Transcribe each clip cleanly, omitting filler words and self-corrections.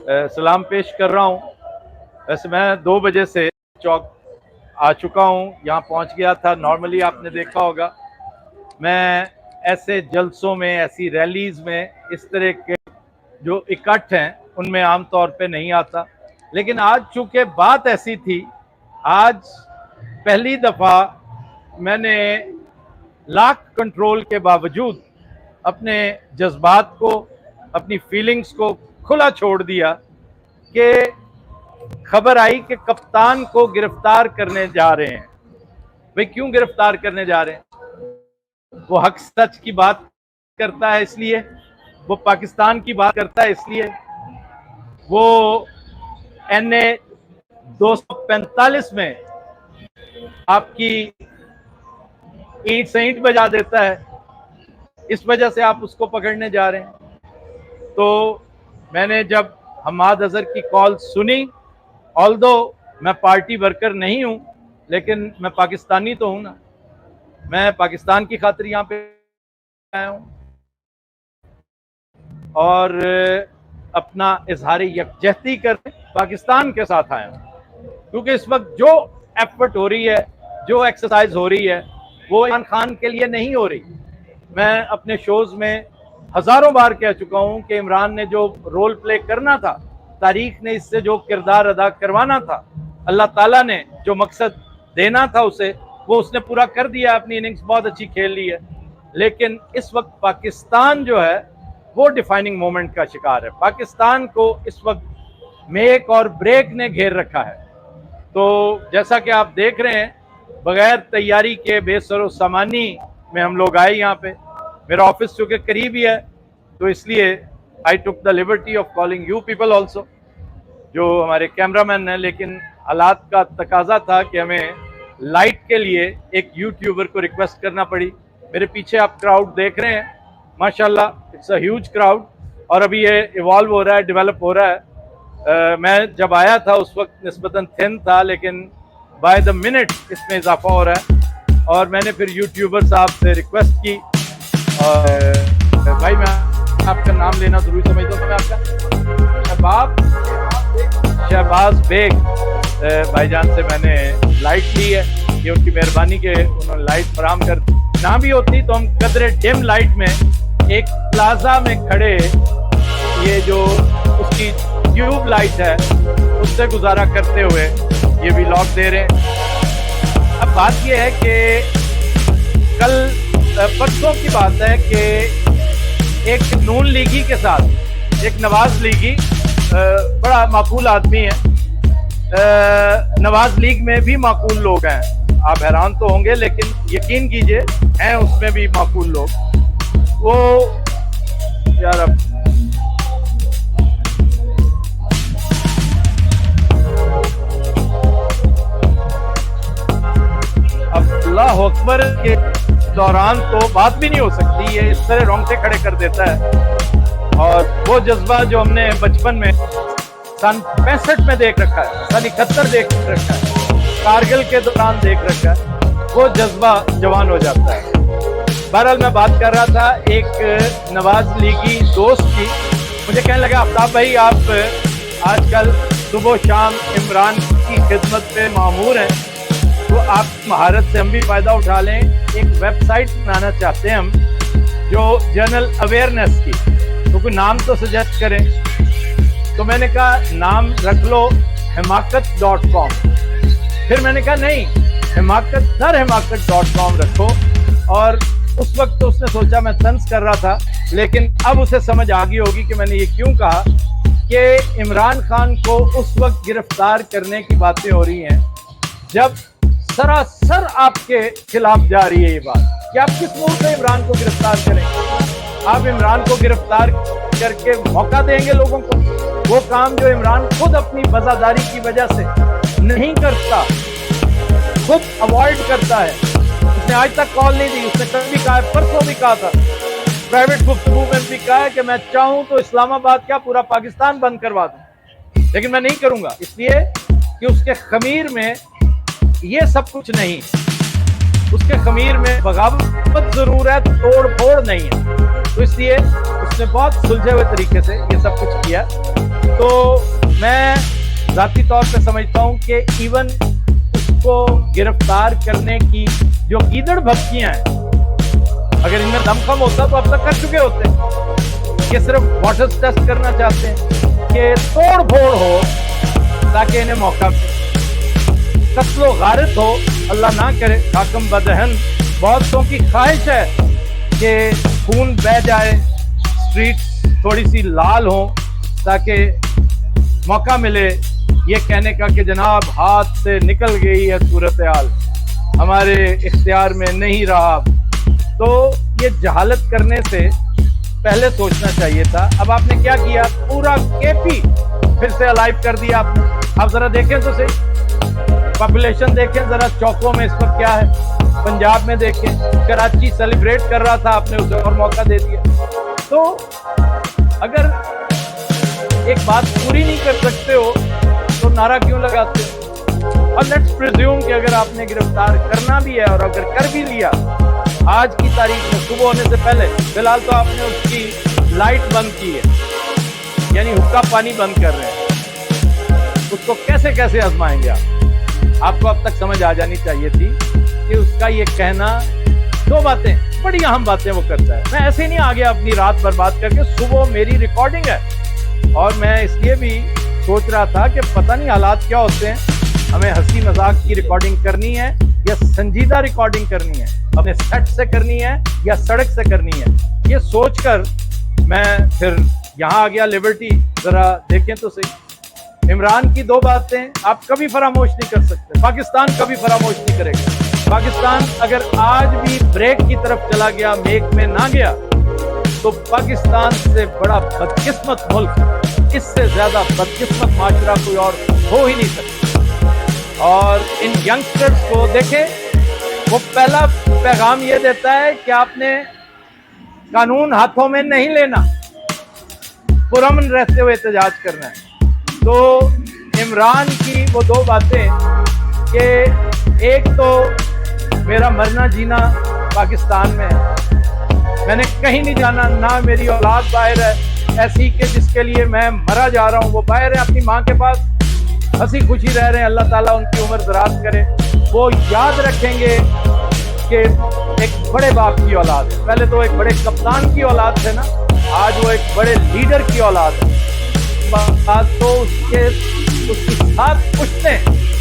सलाम पेश कर रहा हूँ। वैसे मैं 2 बजे से चौक आ चुका हूँ, यहाँ पहुँच गया था। नॉर्मली आपने देखा होगा मैं ऐसे जलसों में, ऐसी रैलीज़ में, इस तरह के जो इकट्ठ हैं उनमें आम तौर पे नहीं आता, लेकिन आज चूंकि बात ऐसी थी, आज पहली दफ़ा मैंने लाख कंट्रोल के बावजूद अपने जज्बात को, अपनी फीलिंग्स को खुला छोड़ दिया कि खबर आई कि कप्तान को गिरफ्तार करने जा रहे हैं। भाई क्यों गिरफ्तार करने जा रहे हैं? वो हक सच की बात करता है इसलिए, वो पाकिस्तान की बात करता है इसलिए, वो NA 245 में आपकी ईंट से ईंट बजा देता है, इस वजह से आप उसको पकड़ने जा रहे हैं। तो मैंने जब हम्माद अजहर की कॉल सुनी, ऑल्दो मैं पार्टी वर्कर नहीं हूं, लेकिन मैं पाकिस्तानी तो हूं ना, मैं पाकिस्तान की खातिर यहाँ पे आया हूं और अपना इजहार यकजहती करने पाकिस्तान के साथ आया हूं, क्योंकि इस वक्त जो एफर्ट हो रही है, जो एक्सरसाइज हो रही है, वो इमरान खान के लिए नहीं हो रही। मैं अपने शोज में हजारों बार कह चुका हूं कि इमरान ने जो रोल प्ले करना था, तारीख ने इससे जो किरदार अदा करवाना था, अल्लाह ताला ने जो मकसद देना था उसे, वो उसने पूरा कर दिया। अपनी इनिंग्स बहुत अच्छी खेल ली है, लेकिन इस वक्त पाकिस्तान जो है वो डिफाइनिंग मोमेंट का शिकार है। पाकिस्तान को इस वक्त मेक और ब्रेक ने घेर रखा है। तो जैसा कि आप देख रहे हैं, बगैर तैयारी के बेसरो सामानी में हम लोग आए यहाँ पे। मेरा ऑफिस चूँकि करीब ही है, तो इसलिए I took the liberty of calling you people also, जो हमारे कैमरामैन हैं। लेकिन हालात का तकाजा था कि हमें लाइट के लिए एक यूट्यूबर को रिक्वेस्ट करना पड़ी। मेरे पीछे आप क्राउड देख रहे हैं, माशाल्लाह इट्स अ ह्यूज क्राउड, और अभी ये इवॉल्व हो रहा है, डेवलप हो रहा है। मैं जब आया था उस वक्त निस्बतन थिन था, लेकिन बाय द मिनट इसमें इजाफा हो रहा है। और मैंने फिर यूट्यूबर साहब से रिक्वेस्ट की, और भाई मैं आपका नाम लेना जरूरी समझता हूँ, मैं आपका शहबाज बेग भाईजान से मैंने लाइट ली है। ये उनकी मेहरबानी के उन्होंने लाइट फराम कर दी। ना भी होती तो हम कदरे डिम लाइट में एक प्लाजा में खड़े, ये जो उसकी ट्यूब लाइट है उससे गुजारा करते हुए ये व्लॉग दे रहे हैं। अब बात ये है कि कल परसों की बात है कि एक नून लीगी के साथ एक नवाज लीगी, बड़ा माकूल आदमी है, नवाज लीग में भी माकूल लोग हैं, आप हैरान तो होंगे लेकिन यकीन कीजिए हैं उसमें भी माकूल लोग। वो यार अब अल्लाह अकबर के दौरान तो बात भी नहीं हो सकती, ये इस तरह रोंगटे खड़े कर देता है। और वो जज्बा जो हमने बचपन में सन 65 में देख रखा है, सन 71 देख रखा है, कारगिल के दौरान देख रखा है, वो जज्बा जवान हो जाता है। बहरहाल मैं बात कर रहा था एक नवाज लीगी दोस्त की, मुझे कहने लगा आफ्ताब भाई आप आजकल सुबह शाम इमरान की खिदमत पे मामूर हैं, तो आप महारत से हम भी फ़ायदा उठा लें, एक वेबसाइट बनाना चाहते हैं हम जो जनरल अवेयरनेस की, तो कोई नाम तो सजेस्ट करें। तो मैंने कहा नाम रख लो himakat.com। फिर मैंने कहा नहीं, himakat.com रखो। और उस वक्त तो उसने सोचा मैं तंज कर रहा था, लेकिन अब उसे समझ आ गई होगी कि मैंने ये क्यों कहा कि इमरान खान को उस वक्त गिरफ्तार करने की बातें हो रही हैं जब सरासर आपके खिलाफ जा रही है ये बात कि आप किस मूड से इमरान को गिरफ्तार करेंगे। आप इमरान को गिरफ्तार करके मौका देंगे लोगों को, वो काम जो इमरान खुद अपनी वफादारी की वजह से नहीं करता, खुद अवॉइड करता है। उसने आज तक कॉल नहीं दी, उसने कभी कहा, परसों भी कहा था, प्राइवेट गुफ्तगू में भी कहा है कि मैं चाहूं तो इस्लामाबाद क्या पूरा पाकिस्तान बंद करवा दूं, लेकिन मैं नहीं करूंगा, इसलिए कि उसके खमीर में ये सब कुछ नहीं, उसके खमीर में बगावत जरूर है, तोड़ फोड़ नहीं है। तो इसलिए उसने बहुत सुलझे हुए तरीके से ये सब कुछ किया। तो मैं ज़ाती तौर पे समझता हूँ कि इवन उसको गिरफ्तार करने की जो गीदड़ भक्तियां हैं, अगर इनमें दमखम होता तो अब तक कर चुके होते। ये सिर्फ वाटर टेस्ट करना चाहते हैं कि तोड़ फोड़ हो ताकि इन्हें मौका मिले। कत्लो गारित हो, अल्लाह ना करे, हाकम बदहन। बहुतों की ख्वाहिश है कि खून बह जाए, स्ट्रीट थोड़ी सी लाल हो, ताकि मौका मिले ये कहने का कि जनाब हाथ से निकल गई है सूरत हाल, हमारे इख्तियार में नहीं रहा। तो ये जहालत करने से पहले सोचना चाहिए था। अब आपने क्या किया, पूरा केपी फिर से अलाइव कर दिया आपने। आप जरा देखें तो सही, पॉपुलेशन देखें जरा चौकों में इस वक्त क्या है, पंजाब में देखें, कराची सेलिब्रेट कर रहा था, आपने उसे और मौका दे दिया। तो अगर एक बात पूरी नहीं कर सकते हो तो नारा क्यों लगाते हो? और लेट्स प्रिज्यूम कि अगर आपने गिरफ्तार करना भी है और अगर कर भी लिया आज की तारीख में सुबह होने से पहले, फिलहाल तो आपने उसकी लाइट बंद की है, यानी हुक्का पानी बंद कर रहे हैं, उसको कैसे कैसे आजमाएंगे आप? आपको अब तक समझ आ जानी चाहिए थी कि उसका ये कहना, दो बातें बड़ी अहम बातें वो करता है। मैं ऐसे नहीं आ गया अपनी रात बर्बाद करके, सुबह मेरी रिकॉर्डिंग है और मैं इसलिए भी सोच रहा था कि पता नहीं हालात क्या होते हैं, हमें हंसी मजाक की रिकॉर्डिंग करनी है या संजीदा रिकॉर्डिंग करनी है, अपने सेट से करनी है या सड़क से करनी है, ये सोचकर मैं फिर यहाँ आ गया लिबर्टी। जरा देखें तो सही, इमरान की दो बातें आप कभी फरामोश नहीं कर सकते, पाकिस्तान कभी फरामोश नहीं करेगा। पाकिस्तान अगर आज भी ब्रेक की तरफ चला गया, मेक में ना गया, तो पाकिस्तान से बड़ा बदकिस्मत मुल्क, इससे ज्यादा बदकिस्मत माशरा कोई और हो ही नहीं सकता। और इन यंगस्टर्स को देखें, वो पहला पैगाम ये देता है कि आपने कानून हाथों में नहीं लेना, पुरअमन रहते हुए एहतजाज करना है। तो इमरान की वो दो बातें कि एक तो मेरा मरना जीना पाकिस्तान में है, मैंने कहीं नहीं जाना, ना मेरी औलाद बाहर है ऐसी कि जिसके लिए मैं मरा जा रहा हूँ, वो बाहर है अपनी माँ के पास, हंसी खुशी रह रहे हैं, अल्लाह ताला उनकी उम्र दराज करे। वो याद रखेंगे कि एक बड़े बाप की औलाद है, पहले तो एक बड़े कप्तान की औलाद थे ना, आज वो एक बड़े लीडर की औलाद है। बात तो उसकी साथ पुश्ते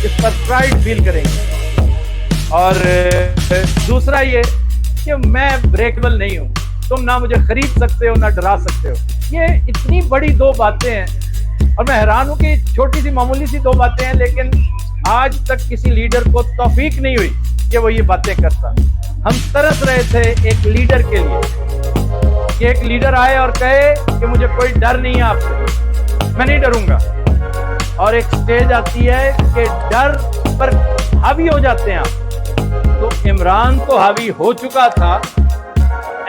इस पर प्राइड फील करेंगे। और दूसरा ये कि मैं ब्रेकेबल नहीं हूँ, तुम ना मुझे खरीद सकते हो ना डरा सकते हो। ये इतनी बड़ी दो बातें हैं और मैं हैरान हूँ कि छोटी सी मामूली सी दो बातें हैं, लेकिन आज तक किसी लीडर को तौफीक नहीं हुई कि वो ये बातें करता। हम तरस रहे थे एक लीडर के लिए कि एक लीडर आए और कहे कि मुझे कोई डर नहीं है आपसे, मैं नहीं डरूंगा। और एक स्टेज आती है कि डर पर हावी हो जाते हैं आप। तो इमरान तो हावी हो चुका था,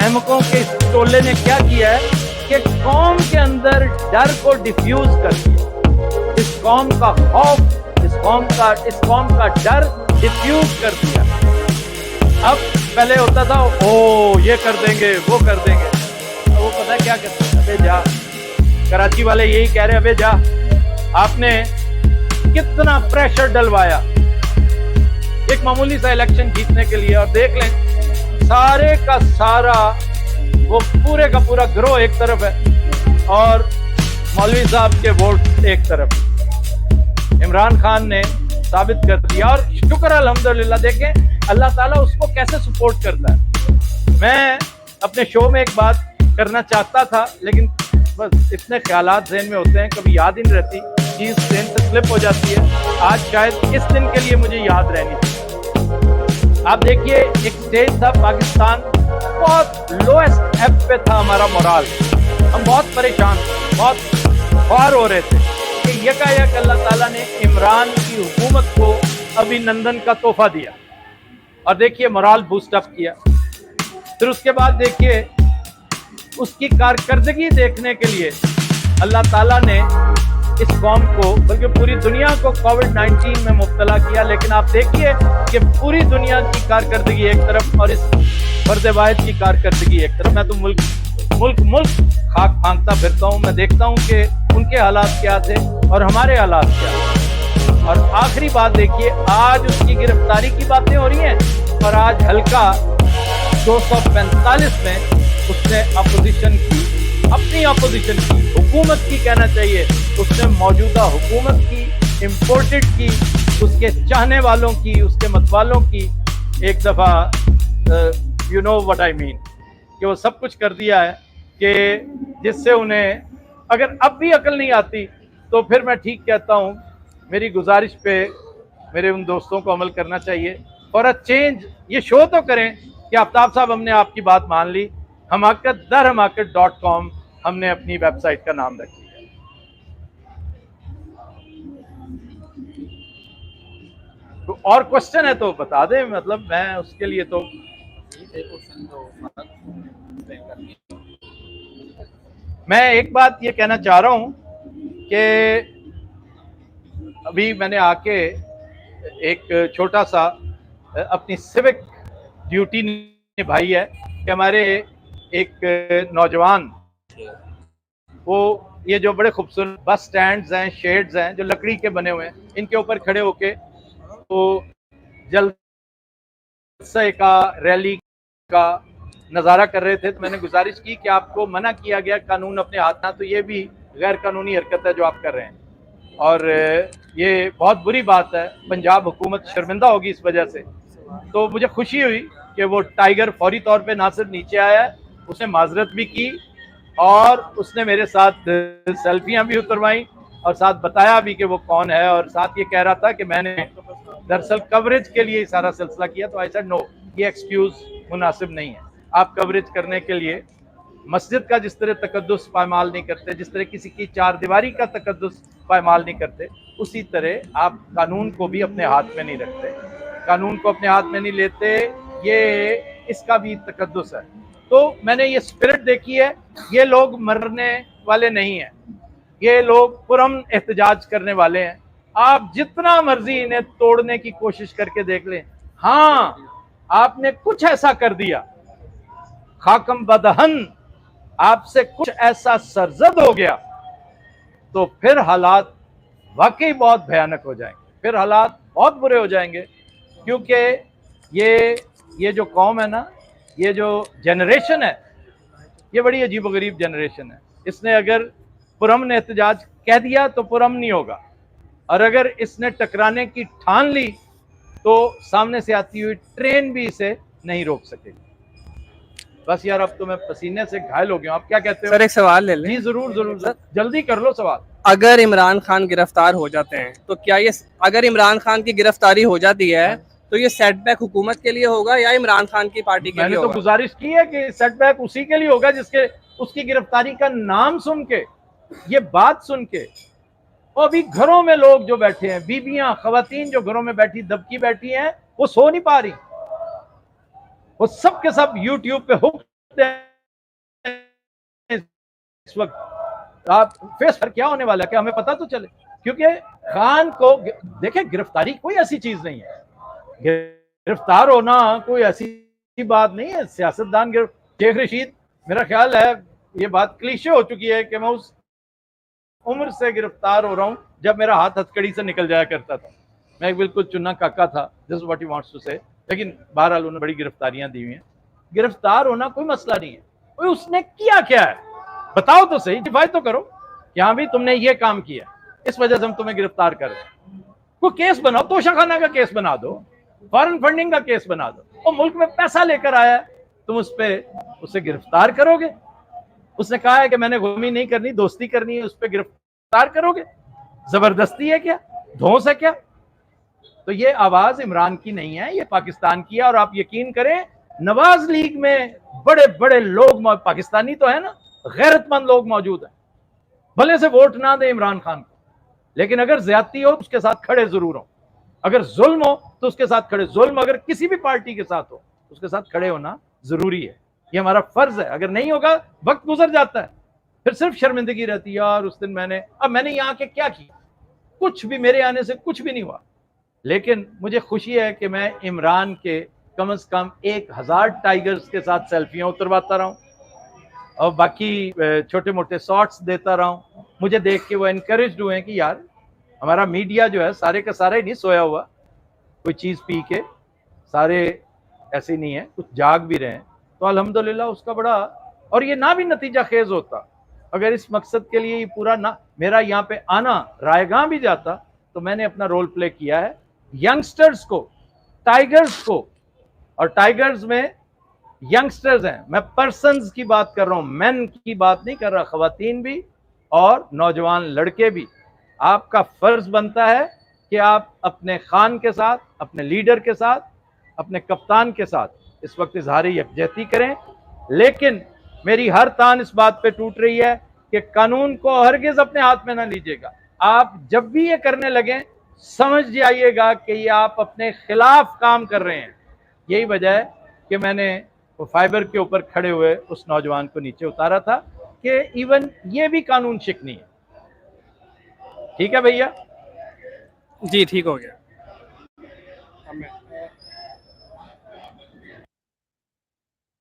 अहमकों के इस टोले ने क्या किया है कि कौम के अंदर डर को डिफ्यूज कर दिया, इस कौम का खौफ, इस कौम का डर डिफ्यूज कर दिया। अब पहले होता था ओ ये कर देंगे वो कर देंगे, अब वो पता है क्या कहते हैं, अबे जा, कराची वाले यही कह रहे हैं, अबे जा। आपने कितना प्रेशर डलवाया एक मामूली सा इलेक्शन जीतने के लिए, और देख लें सारे का सारा वो पूरे का पूरा गिरोह एक तरफ है और मौलवी साहब के वोट एक तरफ। इमरान खान ने साबित कर दिया और शुक्र अल्हम्दुलिल्लाह, देखें अल्लाह ताला उसको कैसे सपोर्ट करता है। मैं अपने शो में एक बात करना चाहता था, लेकिन बस इतने ख्यालात ज़हन में होते हैं, कभी याद ही नहीं रहती, चीज़ ज़हन से स्लिप हो जाती है। आज शायद इस दिन के लिए मुझे याद रहनी थी। आप देखिए एक स्टेज था, पाकिस्तान बहुत लोएस्ट एप पे था, हमारा मोराल, हम बहुत परेशान, बहुत ख्वार हो रहे थे कि यकायक अल्लाह ताला ने इमरान की हुकूमत को अभिनंदन का तोहफा दिया और देखिए मोराल बूस्ट अप किया। फिर उसके बाद देखिए उसकी कारकर्दगी देखने के लिए अल्लाह ताला ने इस कौम को, बल्कि पूरी दुनिया को कोविड-19 में मुब्तला किया। लेकिन आप देखिए कि पूरी दुनिया की कारकर्दगी एक तरफ और इस फर्द वाहिद की कारकर्दगी एक तरफ। मैं तो मुल्क मुल्क मुल्क खाक फांकता फिरता हूँ, मैं देखता हूँ कि उनके हालात क्या थे और हमारे हालात क्या थे। और आखिरी बात देखिए, आज उसकी गिरफ्तारी की बातें हो रही हैं और आज हल्का 245 में उसने अपोजिशन की, अपनी अपोजिशन की, हुकूमत की कहना चाहिए, उसने मौजूदा हुकूमत की, इम्पोर्टेड की, उसके चाहने वालों की, उसके मतवालों की एक दफ़ा you know what I mean, कि वो सब कुछ कर दिया है कि जिससे उन्हें अगर अब भी अकल नहीं आती तो फिर मैं ठीक कहता हूँ, मेरी गुजारिश पे मेरे उन दोस्तों को अमल करना चाहिए और अ चेंज ये शो तो करें कि आफ्ताब साहब हमने आपकी बात मान ली, hamakat.com हमने अपनी वेबसाइट का नाम रख लिया। तो और क्वेश्चन है तो बता दें, मतलब मैं उसके लिए तो मैं एक बात ये कहना चाह रहा हूं कि अभी मैंने आके एक छोटा सा अपनी सिविक ड्यूटी निभाई है कि हमारे एक नौजवान, वो ये जो बड़े खूबसूरत बस स्टैंड्स हैं, शेड्स हैं जो लकड़ी के बने हुए हैं, इनके ऊपर खड़े होके तो जलसे का, रैली का नज़ारा कर रहे थे। तो मैंने गुजारिश की कि आपको मना किया गया कानून अपने हाथ में, तो ये भी गैर कानूनी हरकत है जो आप कर रहे हैं और ये बहुत बुरी बात है। पंजाब हुकूमत शर्मिंदा होगी इस वजह से। तो मुझे खुशी हुई कि वो टाइगर फौरी तौर पे ना सिर्फ नीचे आया है, उसने माजरत भी की और उसने मेरे साथ सेल्फियां भी उतरवाई और साथ बताया भी कि वो कौन है, और साथ ये कह रहा था कि मैंने दरअसल कवरेज के लिए सारा सिलसिला किया। तो आई सेड नो, ये एक्सक्यूज मुनासिब नहीं है। आप कवरेज करने के लिए मस्जिद का जिस तरह तकद्दुस पायमाल नहीं करते, जिस तरह किसी की चार दीवारी का तकद्दुस पायमाल नहीं करते, उसी तरह आप कानून को भी अपने हाथ में नहीं रखते, कानून को अपने हाथ में नहीं लेते, ये इसका भी तकद्दुस है। तो मैंने ये स्पिरिट देखी है। ये लोग मरने वाले नहीं हैं, ये लोग पुरअमन एहतजाज करने वाले हैं। आप जितना मर्जी इन्हें तोड़ने की कोशिश करके देख लें, हाँ आपने कुछ ऐसा कर दिया, खाकम बदहन, आपसे कुछ ऐसा सरजद हो गया, तो फिर हालात वाकई बहुत भयानक हो जाएंगे, फिर हालात बहुत बुरे हो जाएंगे। क्योंकि ये जो कौम है ना, ये जो जनरेशन है, ये बड़ी अजीबोगरीब जनरेशन है। इसने अगर पुरअमन एहतजाज कह दिया तो पुरअमन नहीं होगा, और अगर इसने टकराने की ठान ली तो सामने से आती हुई ट्रेन भी इसे नहीं रोक सकेगी। बस यार, अब तो मैं पसीने से घायल हो गया। आप क्या कहते हो सर? एक सवाल ले लें। जी जरूर जरूर, जल्दी कर लो सवाल। अगर इमरान खान गिरफ्तार हो जाते हैं तो क्या ये, अगर इमरान खान की गिरफ्तारी हो जाती है तो ये सेटबैक हुकूमत के लिए होगा या इमरान खान की पार्टी के लिए होगा? मैंने तो गुजारिश की है कि सेटबैक उसी के लिए होगा जिसके उसकी गिरफ्तारी का नाम सुन के, ये बात सुन के, और अभी घरों में लोग जो बैठे हैं, बीबियां, खवातीन जो घरों में बैठी दबकी बैठी हैं, वो सो नहीं पा रही, वो सब के सब यूट्यूब पे हुक इस वक्त। आप फेस पर क्या होने वाला है, क्या हमें पता तो चले। क्योंकि खान को देखे, गिरफ्तारी कोई ऐसी चीज नहीं है, गिरफ्तार होना कोई ऐसी बात नहीं है। सियासतदान शेख रशीद, मेरा ख्याल है ये बात क्लीशे हो चुकी है कि मैं उस उम्र से गिरफ्तार हो रहा हूं जब मेरा हाथ हथकड़ी से निकल जाया करता था, मैं बिल्कुल चुन्ना काका था, this what he wants to say. लेकिन बहरहाल उन्होंने बड़ी गिरफ्तारियां दी हुई हैं। गिरफ्तार होना कोई मसला नहीं है, कोई उसने किया क्या है बताओ तो सही, डिफाइड तो करो कि हाँ भी तुमने ये काम किया, इस वजह से हम तुम्हें गिरफ्तार कर रहे हैं। कोई केस बनाओ, तोशाखाना का केस बना दो, फॉरेन फंडिंग का केस बना दो, और मुल्क में पैसा लेकर आया है, तुम उसे गिरफ्तार करोगे। उसने कहा है कि मैंने गुलामी नहीं करनी, दोस्ती करनी है, उस पर गिरफ्तार करोगे? जबरदस्ती है क्या, धौंस है क्या? तो ये आवाज इमरान की नहीं है, ये पाकिस्तान की है। और आप यकीन करें, नवाज लीग में बड़े बड़े लोग, पाकिस्तानी तो है ना, गैरतमंद लोग मौजूद हैं, भले से वोट ना दे इमरान खान को, लेकिन अगर ज्यादती हो तो उसके साथ खड़े जरूर हो, अगर जुल्म हो तो उसके साथ खड़े, जुल्म अगर किसी भी पार्टी के साथ हो उसके साथ खड़े होना जरूरी है, ये हमारा फर्ज है। अगर नहीं होगा, वक्त गुजर जाता है, फिर सिर्फ शर्मिंदगी रहती है। यार उस दिन मैंने यहाँ के क्या किया, कुछ भी, मेरे आने से कुछ भी नहीं हुआ। लेकिन मुझे खुशी है कि मैं इमरान के कम से कम 1000 टाइगर्स के साथ सेल्फियां उतरवाता रहा हूं, और बाकी छोटे मोटे शॉर्ट्स देता रहा हूँ। मुझे देख के वो इनकरेज्ड हुए कि यार हमारा मीडिया जो है सारे का सारा ही नहीं सोया हुआ, कोई चीज़ पी के सारे ऐसे नहीं है, कुछ जाग भी रहे हैं। तो अल्हम्दुलिल्लाह उसका बड़ा, और ये ना भी नतीजा खेज होता अगर इस मकसद के लिए ये पूरा ना मेरा यहाँ पे आना रायगां भी जाता, तो मैंने अपना रोल प्ले किया है यंगस्टर्स को, टाइगर्स को, और टाइगर्स में यंगस्टर्स हैं, मैं पर्सन्स की बात कर रहा हूं, मेन की बात नहीं कर रहा, खवातीन भी और नौजवान लड़के भी। आपका फर्ज बनता है कि आप अपने खान के साथ, अपने लीडर के साथ, अपने कप्तान के साथ इस वक्त इजहारी यकजहती करें। लेकिन मेरी हर तान इस बात पे टूट रही है कि कानून को हरगिज अपने हाथ में ना लीजिएगा। आप जब भी ये करने लगें समझ जाइएगा कि ये आप अपने खिलाफ काम कर रहे हैं। यही वजह है कि मैंने वो फाइबर के ऊपर खड़े हुए उस नौजवान को नीचे उतारा था कि इवन ये भी कानून शिकनी है। ठीक है भैया? जी ठीक हो गया।